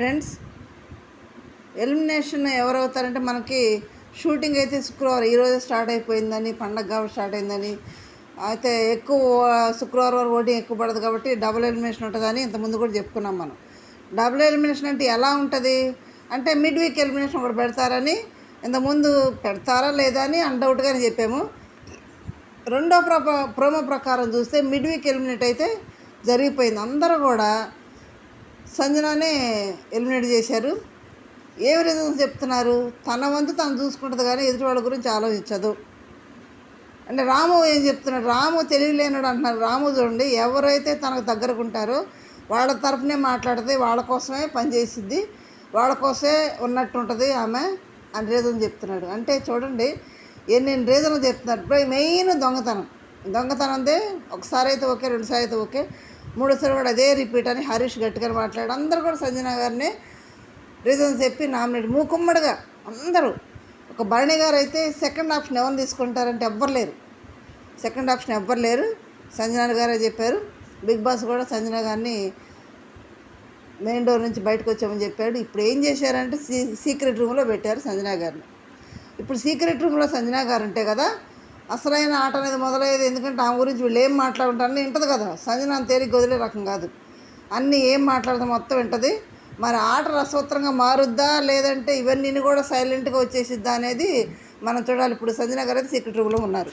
Friends, elimination ఎవరవుతారంటే మనకి shooting అయితే శుక్రవారం ఈరోజే స్టార్ట్ అయిపోయిందని, పండగ కాబట్టి స్టార్ట్ అయిందని, అయితే ఎక్కువ శుక్రవారం వరకు ఓటింగ్ ఎక్కువ పడదు కాబట్టి డబుల్ ఎలిమినేషన్ ఉంటుందని ఇంతకుముందు కూడా చెప్పుకున్నాం మనం. డబుల్ ఎలిమినేషన్ అంటే ఎలా ఉంటుంది అంటే మిడ్ వీక్ ఎలిమినేషన్ ఒకటి పెడతారని ఇంతకుముందు పెడతారా లేదా అని అన్డౌట్గానే చెప్పాము. రెండో ప్రోమో ప్రకారం చూస్తే మిడ్ వీక్ ఎలిమినేట్ అయితే జరిగిపోయింది. అందరూ కూడా సంజనానే ఎలిమినేట్ చేశారు. ఏం రీజన్స్ చెప్తున్నారు? తన వంతు తను చూసుకుంటుంది కానీ ఎదుటి వాళ్ళ గురించి ఆలోచించదు అంటే. రాము ఏం చెప్తున్నాడు? రాము తెలియలేనాడు అంటున్నారు. రాము చూడండి, ఎవరైతే తనకు దగ్గరకు ఉంటారో వాళ్ళ తరఫునే మాట్లాడితే, వాళ్ళ కోసమే పనిచేసిద్ది, వాళ్ళ కోసమే ఉన్నట్టు ఉంటుంది ఆమె అని రీజన్ చెప్తున్నాడు. అంటే చూడండి ఎన్ని రీజన్లు చెప్తున్నారు. ఇప్పుడు మెయిన్ దొంగతనందే. ఒకసారి అయితే ఓకే, రెండుసారి అయితే ఓకే, మూడోసారి కూడా అదే రిపీట్ అని హరీష్ గట్టిగా మాట్లాడు. అందరూ కూడా సంజన గారిని రీజన్స్ చెప్పి నామినేట్ మూకుమ్మడిగా అందరూ. ఒక భరణి గారు అయితే సెకండ్ ఆప్షన్ ఎవరిని తీసుకుంటారంటే ఎవ్వరు లేరు. సెకండ్ ఆప్షన్ ఎవ్వరు లేరు, సంజన గారే చెప్పారు. బిగ్ బాస్ కూడా సంజన గారిని మెయిన్ డోర్ నుంచి బయటకు వచ్చామని చెప్పాడు. ఇప్పుడు ఏం చేశారంటే సీక్రెట్ రూమ్లో పెట్టారు సంజన గారిని. ఇప్పుడు సీక్రెట్ రూమ్లో సంజన గారు ఉంటే కదా అసలైన ఆట అనేది మొదలయ్యేది. ఎందుకంటే ఆమె గురించి వీళ్ళు ఏం మాట్లాడుంటారని వింటది కదా. సంజన తేలిక వదిలే రకం కాదు, అన్నీ ఏం మాట్లాడదు మొత్తం వింటది. మరి ఆట రసవత్తరంగా మారుద్దా లేదంటే ఇవన్నీ కూడా సైలెంట్గా వచ్చేసిద్దా అనేది మనం చూడాలి. ఇప్పుడు సంజన గారు అయితే సీక్రెట్ రూమ్లో ఉన్నారు.